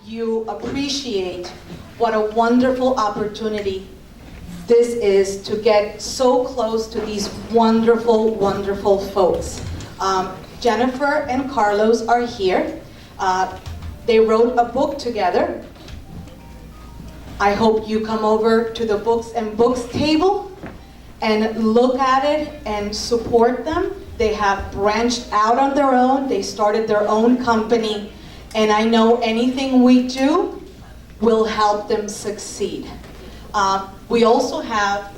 you appreciate what a wonderful opportunity this is to get so close to these wonderful, wonderful folks. Jennifer and Carlos are here. They wrote a book together. I hope you come over to the Books and Books table and look at it and support them. They have branched out on their own. They started their own company. And I know anything we do will help them succeed. We also have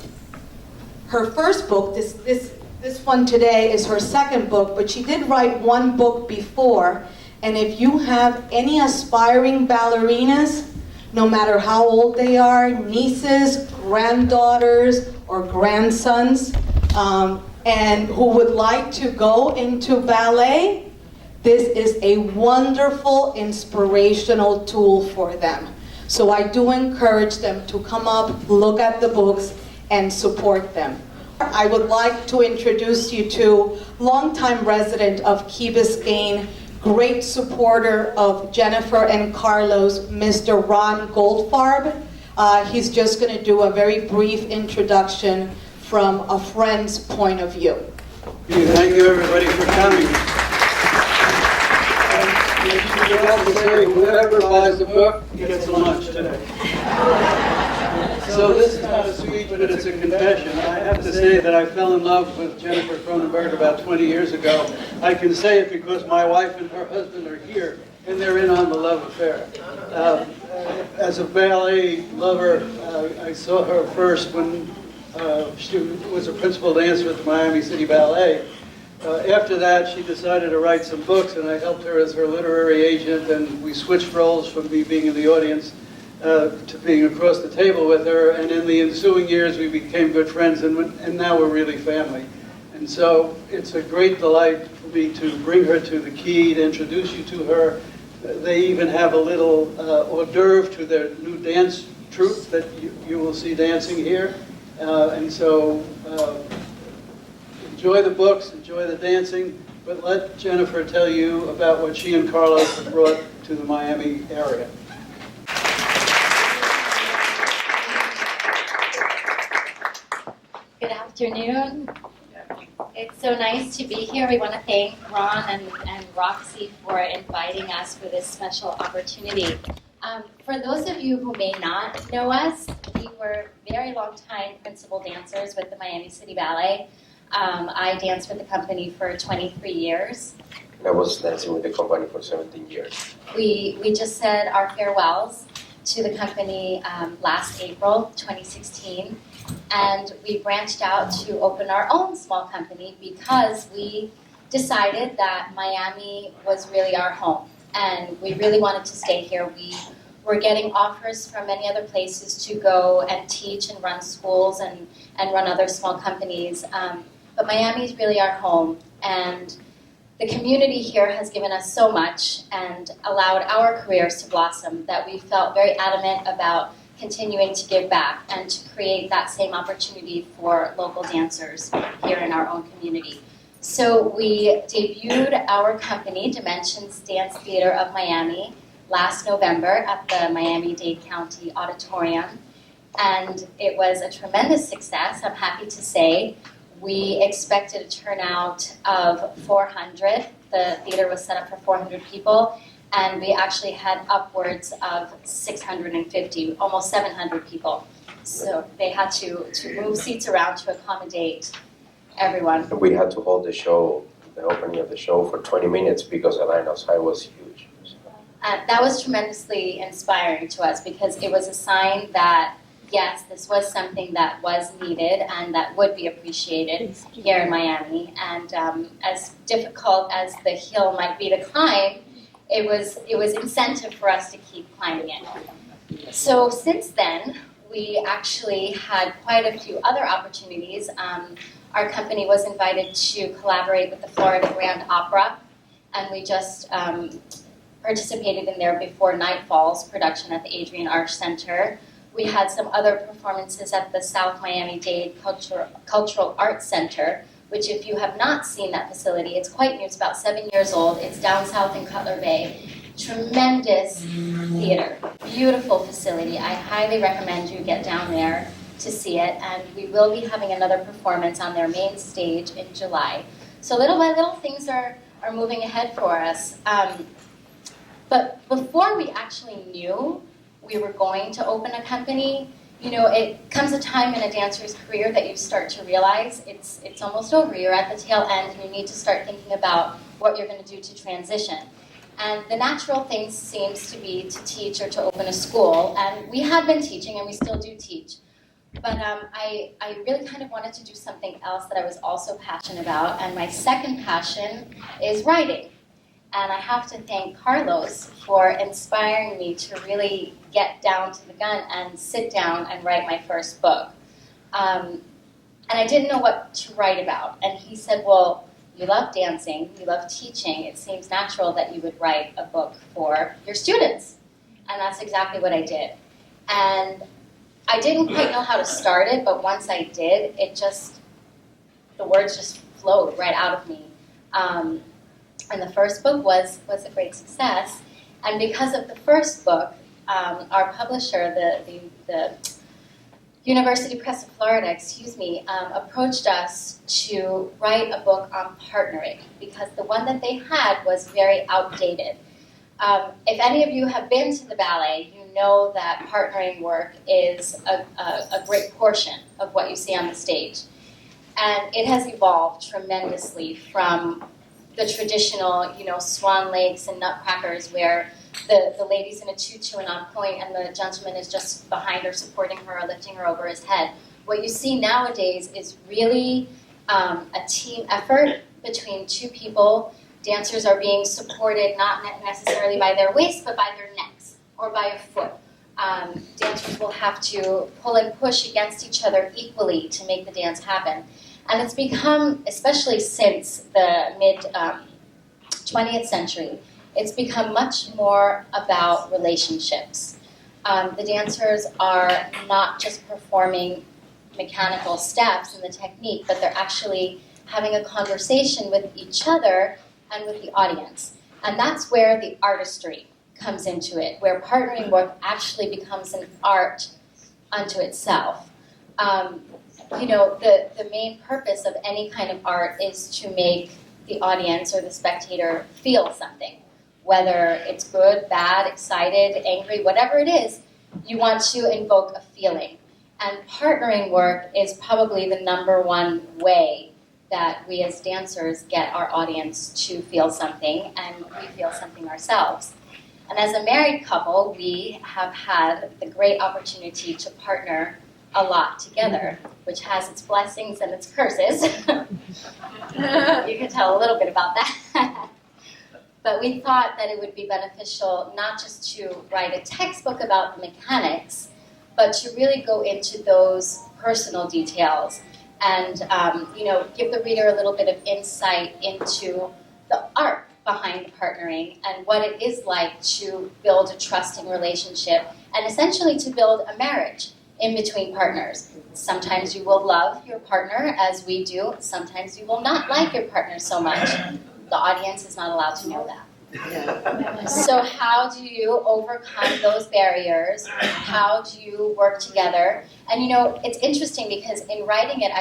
her first book. This one today is her second book, but she did write one book before. And if you have any aspiring ballerinas, no matter how old they are, nieces, granddaughters, or grandsons, and who would like to go into ballet, this is a wonderful, inspirational tool for them. So I do encourage them to come up, look at the books, and support them. I would like to introduce you to longtime resident of Key Biscayne, great supporter of Jennifer and Carlos, Mr. Ron Goldfarb. He's just going to do a very brief introduction from a friend's point of view. Thank you, everybody, for coming. Whoever buys the book gets a lunch today. So this is not a speech, but it's a confession. I have to say that I fell in love with Jennifer Kronenberg about 20 years ago. I can say it because my wife and her husband are here, and they're in on the love affair. As a ballet lover, I saw her first when she was a principal dancer at the Miami City Ballet. After that, she decided to write some books, and I helped her as her literary agent, and we switched roles from me being in the audience to being across the table with her, and in the ensuing years we became good friends, and now we're really family. And so it's a great delight for me to bring her to the Key, to introduce you to her. They even have a little hors d'oeuvre to their new dance troupe that you will see dancing here. And so enjoy the books, enjoy the dancing, but let Jennifer tell you about what she and Carlos have brought to the Miami area. Good afternoon. It's so nice to be here. We want to thank Ron and Roxy for inviting us for this special opportunity. For those of you who may not know us, we were very long-time principal dancers with the Miami City Ballet. I danced with the company for 23 years. I was dancing with the company for 17 years. We just said our farewells to the company last April 2016. And we branched out to open our own small company because we decided that Miami was really our home. And we really wanted to stay here. We were getting offers from many other places to go and teach and run schools and run other small companies. But Miami is really our home. And the community here has given us so much and allowed our careers to blossom that we felt very adamant about continuing to give back and to create that same opportunity for local dancers here in our own community. So we debuted our company, Dimensions Dance Theater of Miami, last November at the Miami-Dade County Auditorium. And it was a tremendous success, I'm happy to say. We expected a turnout of 400. The theater was set up for 400 people. And we actually had upwards of 650, almost 700 people. So they had to move seats around to accommodate everyone. We had to hold the opening of the show for 20 minutes because the line outside was huge. That was tremendously inspiring to us because it was a sign that, yes, this was something that was needed and that would be appreciated here in Miami. And as difficult as the hill might be to climb, it was incentive for us to keep climbing it. So since then, we actually had quite a few other opportunities. Our company was invited to collaborate with the Florida Grand Opera, and we just participated in their Before Night Falls production at the Adrian Arch Center. We had some other performances at the South Miami-Dade Cultural Arts Center, which if you have not seen that facility, it's quite new, it's about 7 years old. It's down south in Cutler Bay. Tremendous theater, beautiful facility. I highly recommend you get down there to see it, and we will be having another performance on their main stage in July. So little by little, things are moving ahead for us. But before we actually knew we were going to open a company, you know, it comes a time in a dancer's career that you start to realize it's almost over. You're at the tail end, and you need to start thinking about what you're going to do to transition. And the natural thing seems to be to teach or to open a school. And we had been teaching, and we still do teach. But I really kind of wanted to do something else that I was also passionate about. And my second passion is writing. And I have to thank Carlos for inspiring me to really get down to the gun and sit down and write my first book. And I didn't know what to write about. And he said, well, you love dancing, you love teaching, it seems natural that you would write a book for your students. And that's exactly what I did. And I didn't quite know how to start it, but once I did, the words just flowed right out of me. And the first book was a great success. And because of the first book, our publisher, the University Press of Florida, approached us to write a book on partnering because the one that they had was very outdated. If any of you have been to the ballet, you know that partnering work is a great portion of what you see on the stage. And it has evolved tremendously from the traditional, Swan Lakes and Nutcrackers where the lady's in a tutu and on point and the gentleman is just behind her supporting her or lifting her over his head. What you see nowadays is really a team effort between two people. Dancers are being supported not necessarily by their waist but by their necks or by a foot. Dancers will have to pull and push against each other equally to make the dance happen. And it's become, especially since the mid-20th century, it's become much more about relationships. The dancers are not just performing mechanical steps in the technique, but they're actually having a conversation with each other and with the audience. And that's where the artistry comes into it, where partnering work actually becomes an art unto itself. The main purpose of any kind of art is to make the audience or the spectator feel something. Whether it's good, bad, excited, angry, whatever it is, you want to invoke a feeling. And partnering work is probably the number one way that we as dancers get our audience to feel something, and we feel something ourselves. And as a married couple, we have had the great opportunity to partner a lot together, which has its blessings and its curses. You can tell a little bit about that. But we thought that it would be beneficial not just to write a textbook about the mechanics, but to really go into those personal details and give the reader a little bit of insight into the art behind partnering and what it is like to build a trusting relationship and essentially to build a marriage in between partners. Sometimes you will love your partner as we do. Sometimes you will not like your partner so much. The audience is not allowed to know that. So how do you overcome those barriers? How do you work together? And it's interesting because in writing it,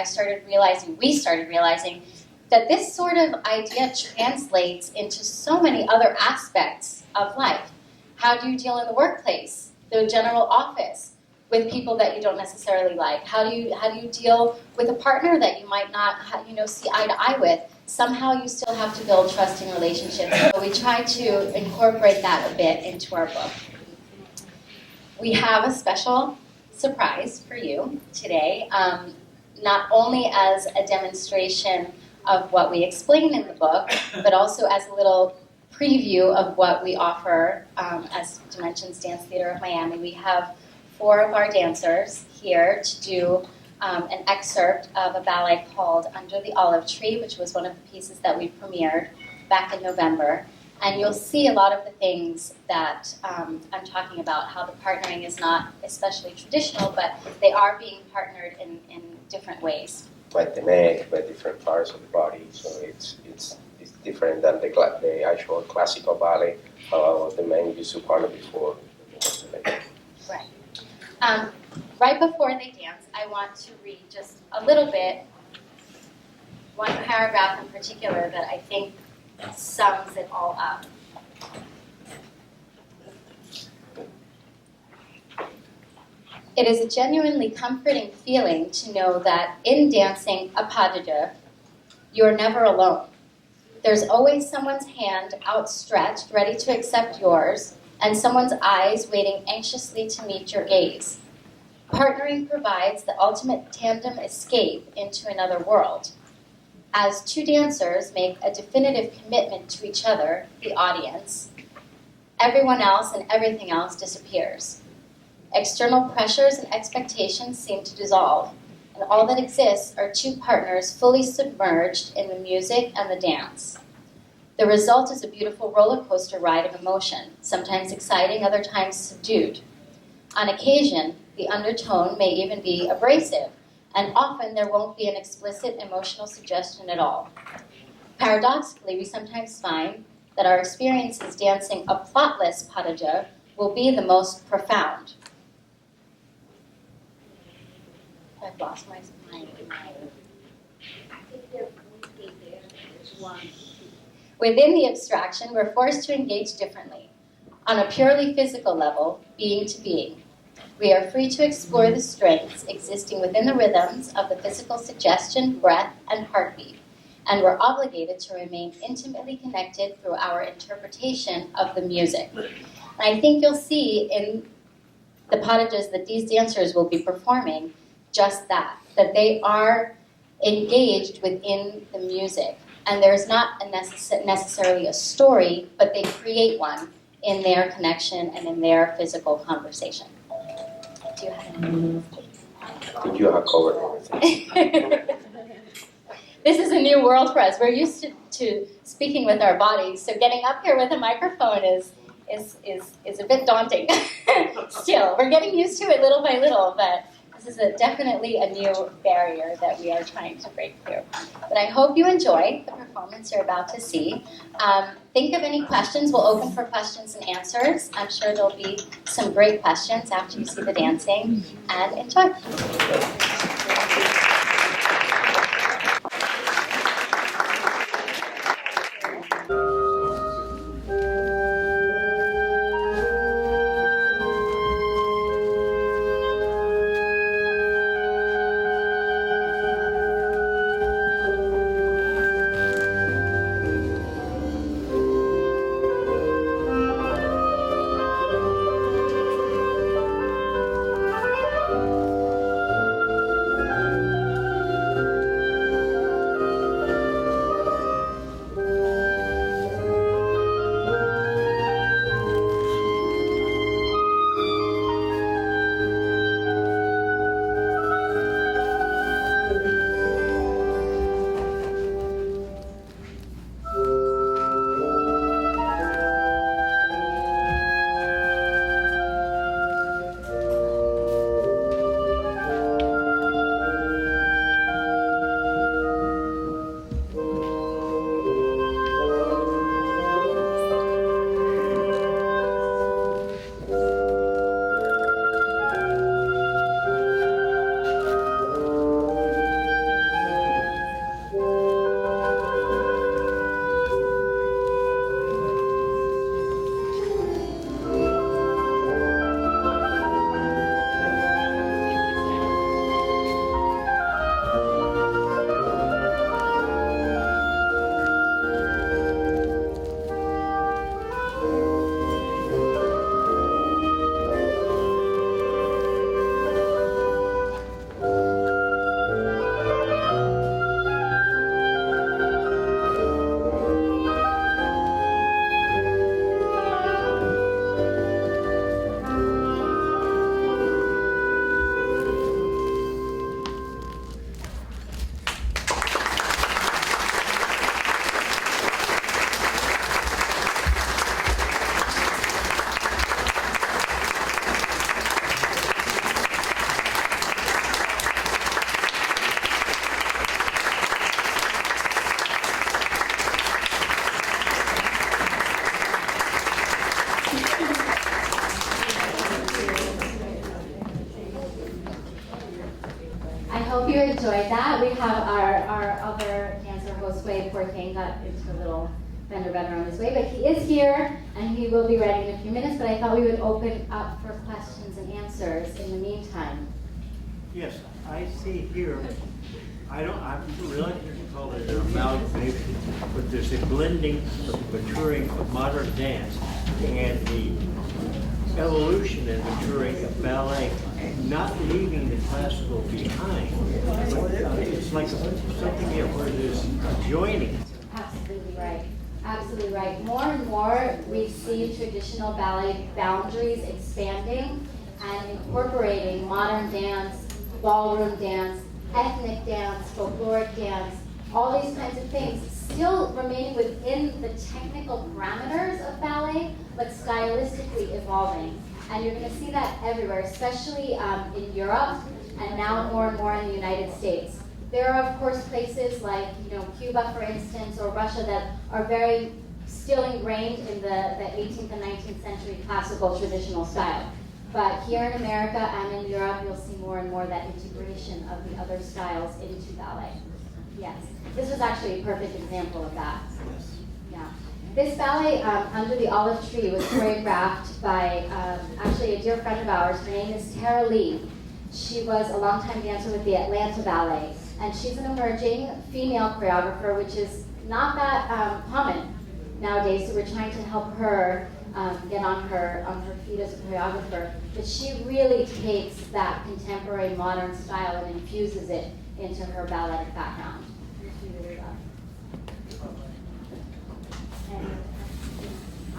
we started realizing that this sort of idea translates into so many other aspects of life. How do you deal in the workplace, the general office, with people that you don't necessarily like? How do you deal with a partner that you might not see eye to eye with? Somehow you still have to build trusting relationships. So we try to incorporate that a bit into our book. We have a special surprise for you today, not only as a demonstration of what we explain in the book, but also as a little preview of what we offer as Dimensions Dance Theater of Miami. We have 4 of our dancers here to do an excerpt of a ballet called Under the Olive Tree, which was one of the pieces that we premiered back in November. And you'll see a lot of the things that I'm talking about, how the partnering is not especially traditional, but they are being partnered in different ways. By the neck, by different parts of the body, so it's different than the actual classical ballet. The men used to partner before. Right. Right before they dance, I want to read just a little bit, one paragraph in particular that I think sums it all up. It is a genuinely comforting feeling to know that in dancing a pas de deux, you're never alone. There's always someone's hand outstretched, ready to accept yours, and someone's eyes waiting anxiously to meet your gaze. Partnering provides the ultimate tandem escape into another world. As two dancers make a definitive commitment to each other, the audience, everyone else and everything else disappears. External pressures and expectations seem to dissolve, and all that exists are two partners fully submerged in the music and the dance. The result is a beautiful roller coaster ride of emotion, sometimes exciting, other times subdued. On occasion, the undertone may even be abrasive, and often there won't be an explicit emotional suggestion at all. Paradoxically, we sometimes find that our experiences dancing a plotless pas de deux will be the most profound. I've lost my mind. Within the abstraction, we're forced to engage differently. On a purely physical level, being to being, we are free to explore the strengths existing within the rhythms of the physical suggestion, breath, and heartbeat, and we're obligated to remain intimately connected through our interpretation of the music. And I think you'll see in the pas de deux that these dancers will be performing just that they are engaged within the music. And there's not necessarily a story, but they create one in their connection and in their physical conversation. Do you have any? I think you have covered everything. This is a new world for us. We're used to speaking with our bodies, so getting up here with a microphone is a bit daunting. Still, we're getting used to it little by little, but this is definitely a new barrier that we are trying to break through. But I hope you enjoy the performance you're about to see. Think of any questions. We'll open for questions and answers. I'm sure there'll be some great questions after you see the dancing. And enjoy. way, poor thing, got into a little fender bender on his way, but he is here and he will be ready in a few minutes, but I thought we would open up for questions and answers in the meantime. Yes, I see here, I'm reluctant to call it an amalgamation, but there's a blending, of maturing of modern dance and the evolution and maturing of ballet, not leaving the classical behind, but it's like something here where there's a joining. Absolutely right. Absolutely right. More and more we see traditional ballet boundaries expanding and incorporating modern dance, ballroom dance, ethnic dance, folkloric dance, all these kinds of things, still remaining within the technical parameters of ballet, but stylistically evolving. And you're going to see that everywhere, especially in Europe, and now more and more in the United States. There are, of course, places like Cuba, for instance, or Russia that are very still ingrained in the 18th and 19th century classical traditional style. But here in America and in Europe, you'll see more and more that integration of the other styles into ballet. Yes, this was actually a perfect example of that. Yeah. This ballet, Under the Olive Tree, was choreographed by actually a dear friend of ours. Her name is Tara Lee. She was a longtime dancer with the Atlanta Ballet, and she's an emerging female choreographer, which is not that common nowadays. So we're trying to help her get on her feet as a choreographer. But she really takes that contemporary modern style and infuses it into her balletic background.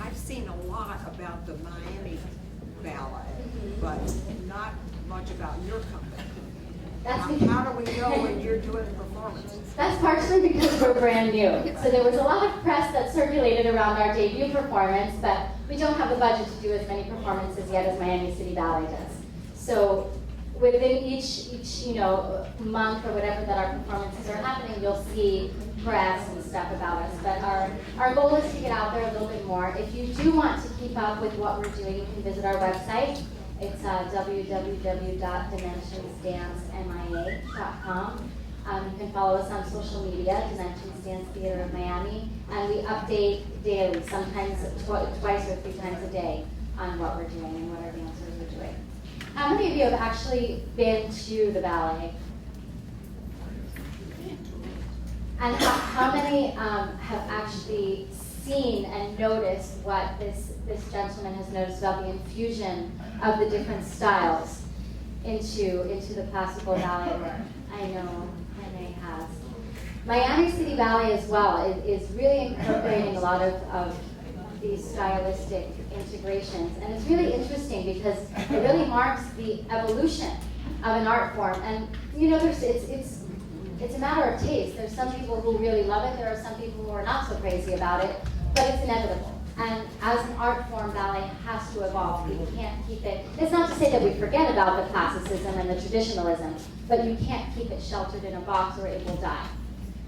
I've seen a lot about the Miami Ballet, but not much about your company. How do we know when you're doing performances? That's partially because we're brand new. So there was a lot of press that circulated around our debut performance, but we don't have the budget to do as many performances yet as Miami City Ballet does. So within each month or whatever that our performances are happening, you'll see press and stuff about us. But our goal is to get out there a little bit more. If you do want to keep up with what we're doing, you can visit our website. It's www.dimentionsdancemia.com. You can follow us on social media, Dimensions Dance Theater of Miami, and we update daily, sometimes twice or 3 times a day on what we're doing and what our dancers are doing. How many of you have actually been to the ballet? And how many have actually seen and noticed what this gentleman has noticed about the infusion of the different styles into the classical ballet work? I know Renee has. Miami City Ballet as well is really incorporating a lot of these stylistic integrations, and it's really interesting because it really marks the evolution of an art form. And it's a matter of taste. There's some people who really love it. There are some people who are not so crazy about it, but it's inevitable. And as an art form, ballet has to evolve. We can't keep it. It's not to say that we forget about the classicism and the traditionalism, but you can't keep it sheltered in a box or it will die.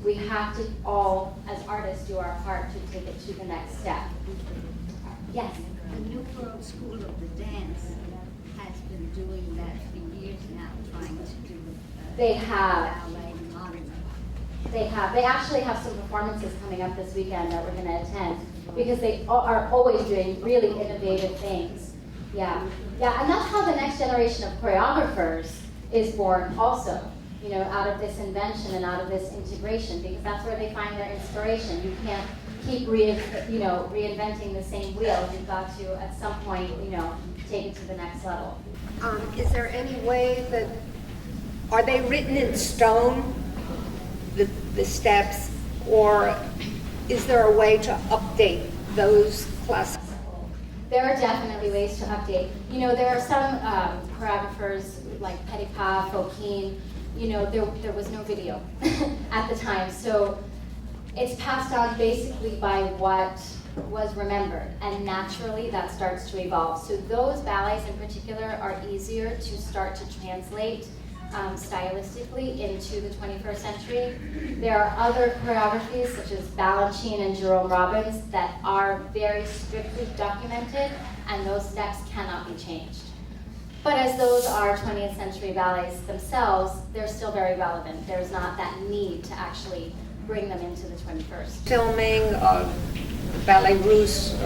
We have to all, as artists, do our part to take it to the next step. Yes? The New World School of the Dance has been doing that for years now, trying to do They have. ballet modern. They have. They actually have some performances coming up this weekend that we're going to attend because they are always doing really innovative things. Yeah. Yeah, and that's how the next generation of choreographers is born also, out of this invention and out of this integration, because that's where they find their inspiration. You can't keep reinventing the same wheel. You've got to, at some point, take it to the next level. Is there any way that, are they written in stone, the steps, or is there a way to update those classes? There are definitely ways to update. There are some choreographers like Petipa, Fokine, there was no video at the time. So it's passed on basically by what was remembered, and naturally that starts to evolve. So those ballets in particular are easier to start to translate stylistically into the 21st century. There are other choreographies such as Balanchine and Jerome Robbins that are very strictly documented, and those steps cannot be changed. But as those are 20th century ballets themselves, they're still very relevant. There's not that need to actually bring them into the 21st. Filming of Ballet Russe?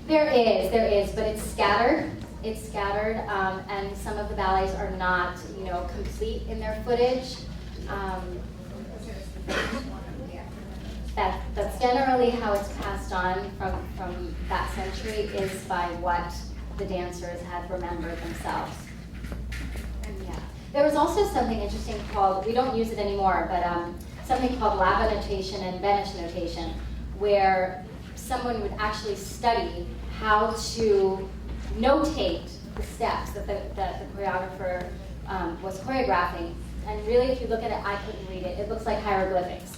There is, but it's scattered. It's scattered, and some of the ballets are not, complete in their footage. That's generally how it's passed on from that century, is by what the dancers had remembered themselves. Yeah. There was also something interesting called, we don't use it anymore, but something called Lava notation and Benesch notation, where someone would actually study how to notate the steps that the choreographer was choreographing. And really, if you look at it, I couldn't read it. It looks like hieroglyphics.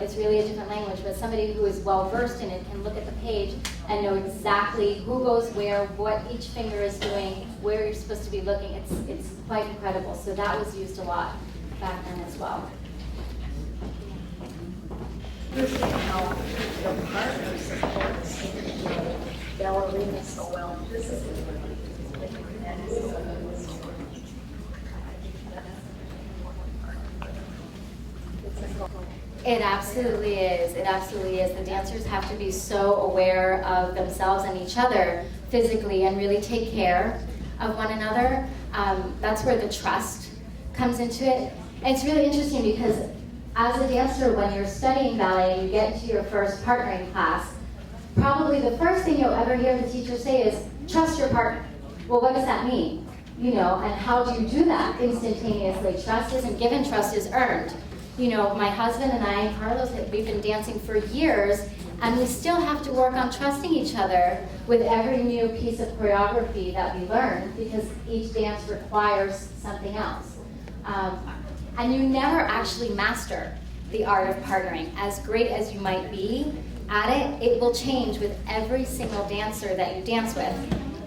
It's really a different language, but somebody who is well versed in it can look at the page and know exactly who goes where, what each finger is doing, where you're supposed to be looking. It's quite incredible. So that was used a lot back then as well. How your partner supports ballerina so well physically. That is so It absolutely is. It absolutely is. The dancers have to be so aware of themselves and each other physically and really take care of one another. That's where the trust comes into it. And it's really interesting because as a dancer, when you're studying ballet and you get into your first partnering class, probably the first thing you'll ever hear the teacher say is, trust your partner. Well, what does that mean? And how do you do that instantaneously? Trust isn't given, trust is earned. My husband and I, Carlos, we've been dancing for years, and we still have to work on trusting each other with every new piece of choreography that we learn, because each dance requires something else. And you never actually master the art of partnering. As great as you might be at it, it will change with every single dancer that you dance with.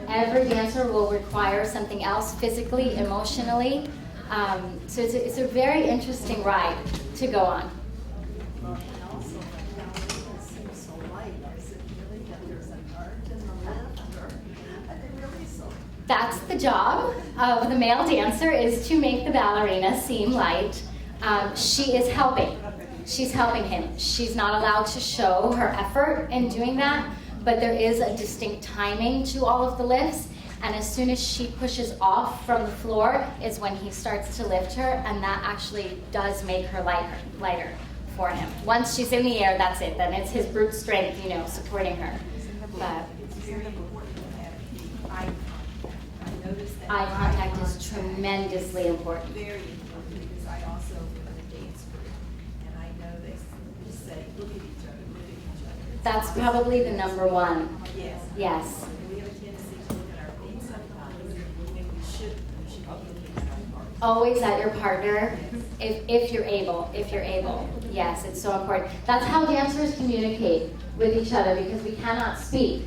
Every dancer will require something else physically, emotionally. So it's a very interesting ride to go on. and also ballerina seems so light. Is it really that there's an art in the lift, or are they really so? That's the job of the male dancer, is to make the ballerina seem light. She is helping. She's helping him. She's not allowed to show her effort in doing that, but there is a distinct timing to all of the lifts. And as soon as she pushes off from the floor is when he starts to lift her, and that actually does make her lighter for him. Once she's in the air, that's it. Then it's his brute strength, supporting her. But It's very important to have the eye contact. I noticed that. eye contact is tremendously important. Very important, because I also am in a dance group, and I know they just say, look at each other, look at each other. That's probably the number one. Yes. Yes. We have a tendency to look at our feet sometimes, and we should be looking at our partner. Always at your partner, if you're able, Yes, it's so important. That's how dancers communicate with each other, because we cannot speak.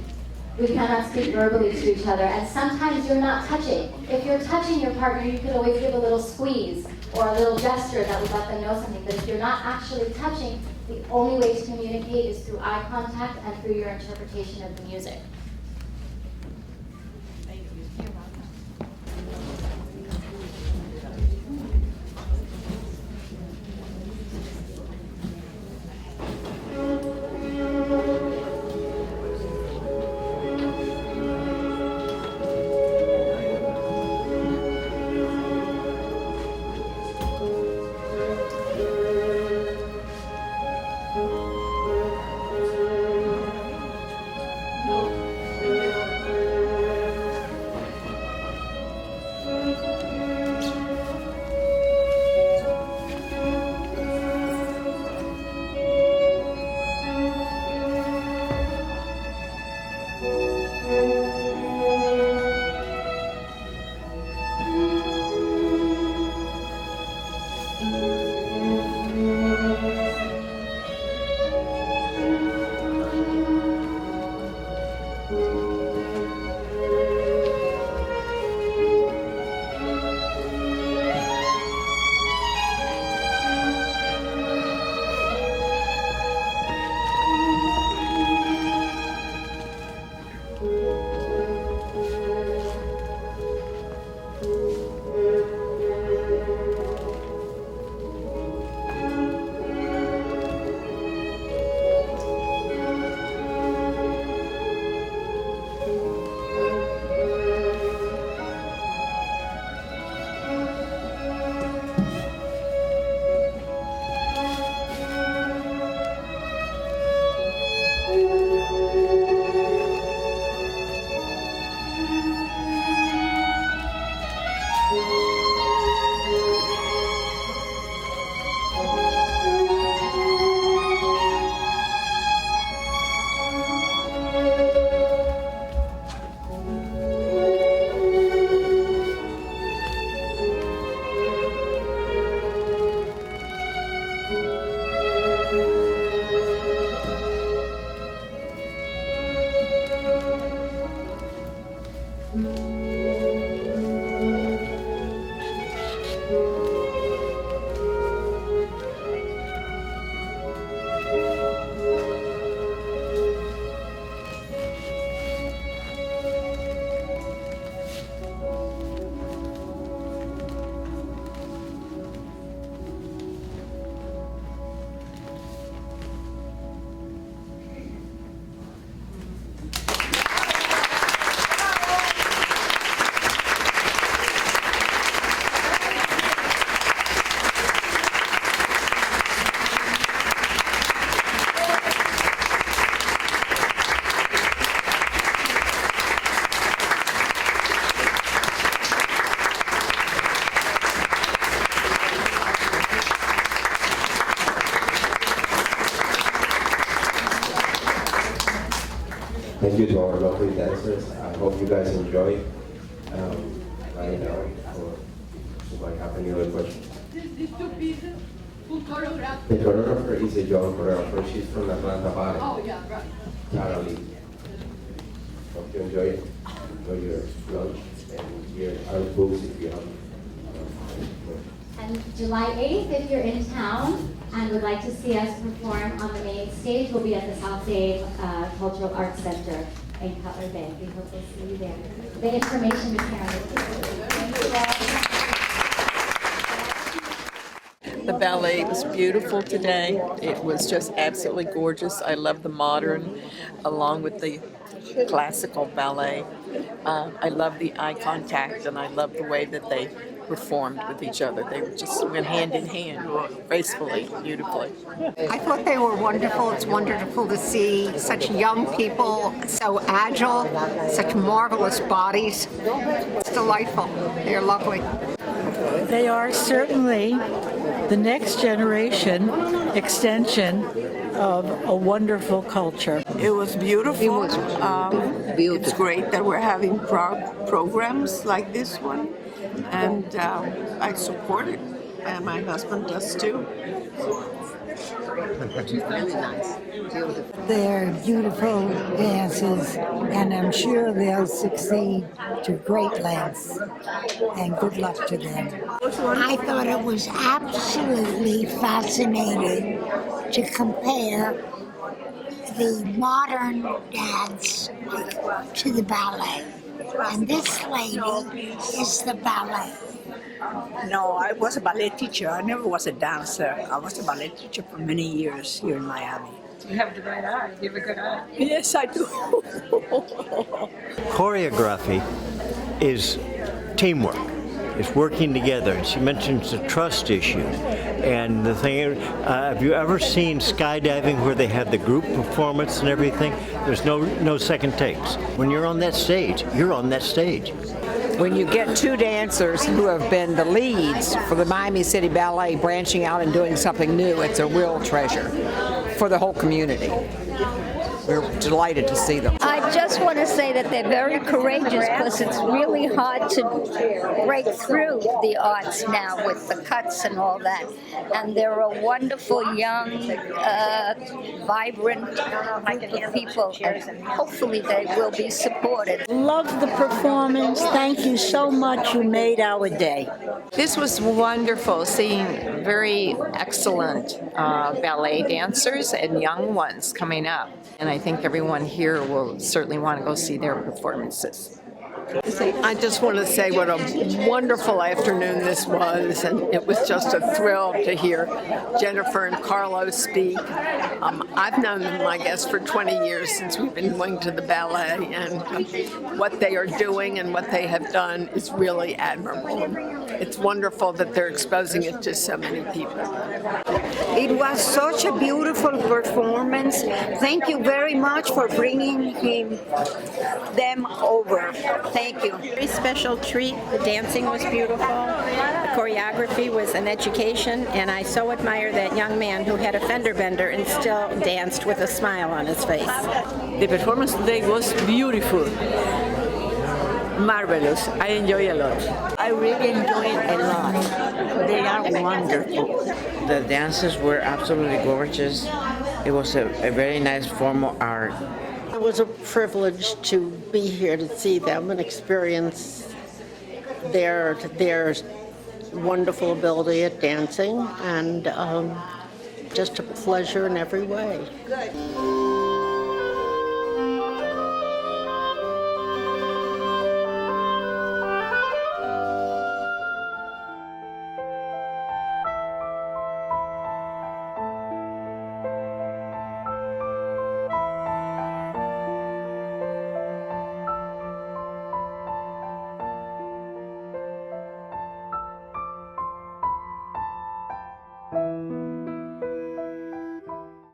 We cannot speak verbally to each other, and sometimes you're not touching. If you're touching your partner, you could always give a little squeeze or a little gesture that would let them know something. But if you're not actually touching, the only way to communicate is through eye contact and through your interpretation of the music. Thank you. Thank you to our lovely dancers. I hope you guys enjoy right now for my happening request. These two pieces, who choreographed? The choreographer is a young choreographer. She's from Atlanta, Ballet. Oh, yeah, right. Tara Lee. Hope you enjoy it. Enjoy your lunch and here are books if you have. And July 8th, if you're in town and would like to see us perform on the main stage, we'll be at the South Dade Cultural Arts Center in Cutler Bay. We hope to see you there. The information is here on the table. The ballet was beautiful today. It was just absolutely gorgeous. I love the modern along with the classical ballet. I love the eye contact and I love the way that they performed with each other. They just went hand in hand, gracefully, beautifully. I thought they were wonderful. It's wonderful to see such young people, so agile, such marvelous bodies. It's delightful. They're lovely. They are certainly the next generation extension of a wonderful culture. It was beautiful. It was beautiful. It's great that we're having programs like this one, and I support it, and my husband does too. Really nice. They're beautiful dances, and I'm sure they'll succeed to great lengths. And good luck to them. I thought it was absolutely fascinating to compare the modern dance to the ballet. And this lady is the ballet. No, I was a ballet teacher. I never was a dancer. I was a ballet teacher for many years here in Miami. You have the right eye. You have a good eye. Yes, I do. Choreography is teamwork. It's working together. And she mentions the trust issue. And the thing, have you ever seen skydiving where they have the group performance and everything? There's no second takes. When you're on that stage, you're on that stage. When you get two dancers who have been the leads for the Miami City Ballet branching out and doing something new, it's a real treasure for the whole community. We're delighted to see them. I just want to say that they're very courageous because it's really hard to break through the arts now with the cuts and all that. And they're a wonderful, young, vibrant group of people, and hopefully they will be supported. Love the performance. Thank you so much. You made our day. This was wonderful, seeing very excellent ballet dancers and young ones coming up. And I think everyone here will certainly want to go see their performances. I just want to say what a wonderful afternoon this was, and it was just a thrill to hear Jennifer and Carlos speak. I've known them, I guess, for 20 years since we've been going to the ballet, and what they are doing and what they have done is really admirable. It's wonderful that they're exposing it to so many people. It was such a beautiful performance. Thank you very much for bringing them over. Thank you. Very special treat. The dancing was beautiful. The choreography was an education, and I so admire that young man who had a fender bender and still danced with a smile on his face. The performance today was beautiful. Marvelous. I enjoy a lot. I really enjoyed a lot. They are wonderful. The dances were absolutely gorgeous. It was a very nice form of art. It was a privilege to be here to see them and experience their wonderful ability at dancing, and just a pleasure in every way. Good.